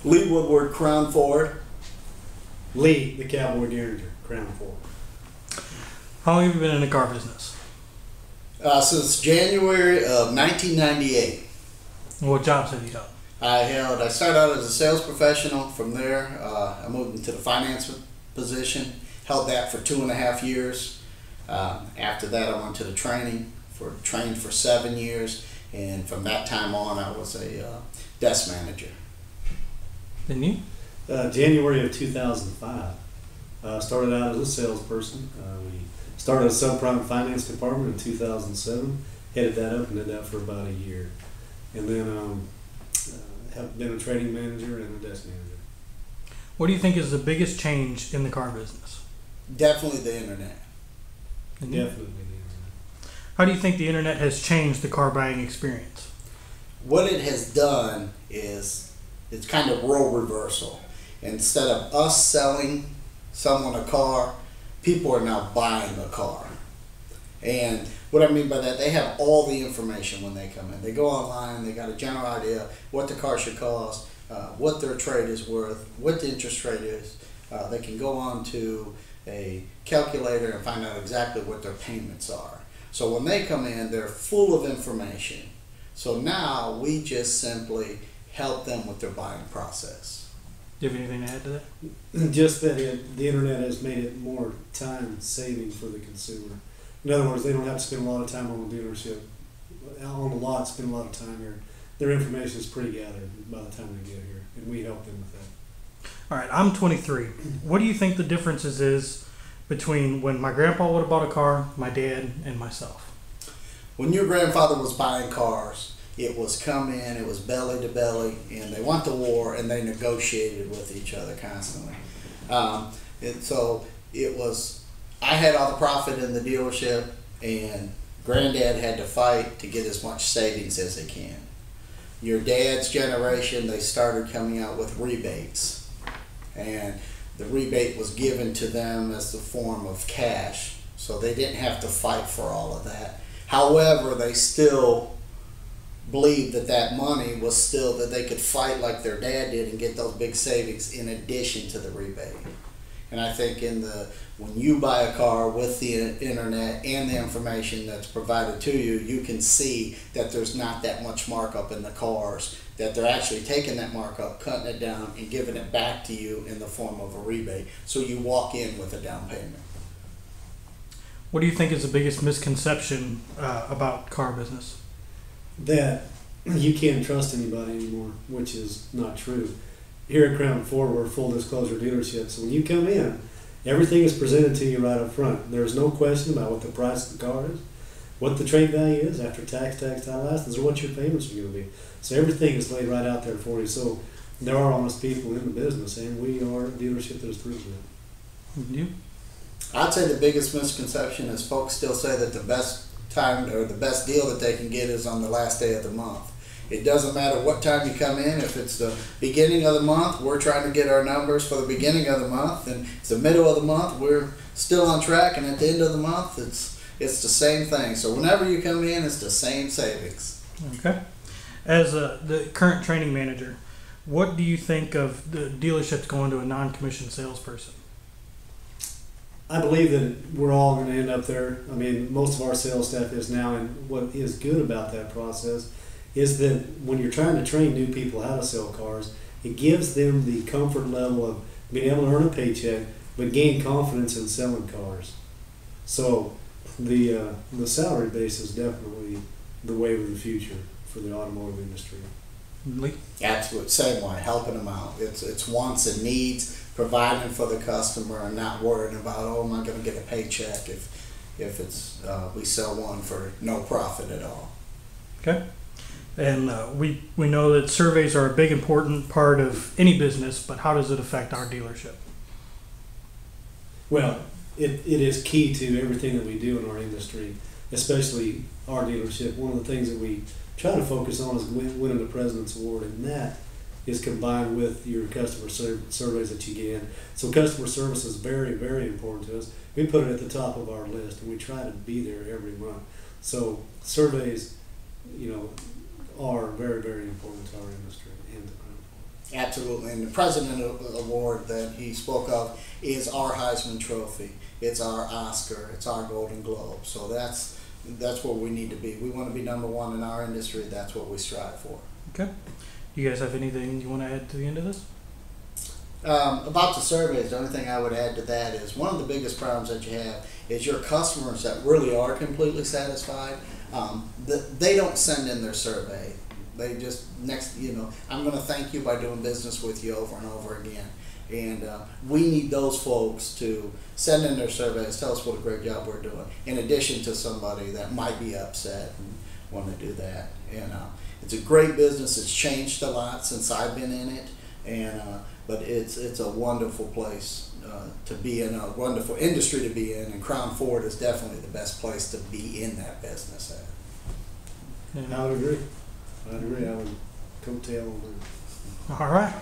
Lee Woodward Crown Ford. Lee, the Cowboy Geringer, Crown Ford. How long have you been in the car business? Since January of 1998. What jobs have you done? I started out as a sales professional. From there, I moved into the finance position. Held that for 2.5 years. After that, I went to the trained for 7 years, and from that time on, I was a desk manager. Didn't you? January of 2005. Started out as a salesperson. We started a subprime finance department in 2007. Headed that up and did that for about a year, and then have been a trading manager and a desk manager. What do you think is the biggest change in the car business? Definitely the internet. And Definitely the internet. How do you think the internet has changed the car buying experience? What it has done is it's kind of role reversal. Instead of us selling someone a car, people are now buying a car. And what I mean by that, they have all the information when they come in. They go online, they got a general idea what the car should cost, what their trade is worth, what the interest rate is. They can go on to a calculator and find out exactly what their payments are. So when they come in, they're full of information. So now we just simply help them with their buying process. Do you have anything to add to that? Just that the internet has made it more time saving for the consumer. In other words, they don't have to spend a lot of time on the dealership, on the lot, spend a lot of time here. Their information is pre-gathered by the time they get here, and we help them with that. All right, I'm 23. What do you think the differences is between when my grandpa would have bought a car, my dad, and myself? When your grandfather was buying cars, it was come in, it was belly to belly, and they went to war, and they negotiated with each other constantly. So it was, I had all the profit in the dealership, and Granddad had to fight to get as much savings as he can. Your dad's generation, they started coming out with rebates, and the rebate was given to them as the form of cash, so they didn't have to fight for all of that. However, they still believed that that money was still, that they could fight like their dad did and get those big savings in addition to the rebate. And I think when you buy a car with the internet and the information that's provided to you, you can see that there's not that much markup in the cars, that they're actually taking that markup, cutting it down, and giving it back to you in the form of a rebate. So you walk in with a down payment. What do you think is the biggest misconception about car business? That you can't trust anybody anymore, which is not true. Here at Crown Ford, we're a full disclosure dealership, so when you come in, everything is presented to you right up front. There's no question about what the price of the car is, what the trade value is after tax, title, license, or what your payments are going to be. So everything is laid right out there for you. So there are honest people in the business, and we are a dealership that is proven that. You? I'd say the biggest misconception is folks still say that the best time or the best deal that they can get is on the last day of the month. It doesn't matter what time you come in. If it's the beginning of the month, we're trying to get our numbers for the beginning of the month, and it's the middle of the month, we're still on track, and at the end of the month, it's the same thing. So whenever you come in, it's the same savings. Okay. As the current training manager, what do you think of the dealerships going to a non-commissioned salesperson? I believe that we're all going to end up there. I mean, most of our sales staff is now, and what is good about that process is that when you're trying to train new people how to sell cars, it gives them the comfort level of being able to earn a paycheck, but gain confidence in selling cars. So the salary base is definitely the wave of the future for the automotive industry. Lee? Absolutely, same way, helping them out. It's wants and needs, providing for the customer, and not worrying about, oh, am I going to get a paycheck if it's we sell one for no profit at all. Okay. And we know that surveys are a big important part of any business, but how does it affect our dealership? Well, it is key to everything that we do in our industry, especially our dealership. One of the things that we try to focus on is winning the President's Award, and that is combined with your customer surveys that you get in. So customer service is very, very important to us. We put it at the top of our list, and we try to be there every month. So surveys, are very, very important to our industry and to Crown Absolutely, and the President Award that he spoke of is our Heisman Trophy. It's our Oscar. It's our Golden Globe. So that's where we need to be. We want to be number one in our industry. That's what we strive for. Okay. Do you guys have anything you want to add to the end of this? About the surveys, the only thing I would add to that is one of the biggest problems that you have is your customers that really are completely satisfied. They don't send in their survey. They just I'm going to thank you by doing business with you over and over again. And we need those folks to send in their surveys, tell us what a great job we're doing, in addition to somebody that might be upset and want to do that. And it's a great business. It's changed a lot since I've been in it, and but it's a wonderful place to be in, a wonderful industry to be in, and Crown Ford is definitely the best place to be in that business at. I would agree. I would coattail on that. All right.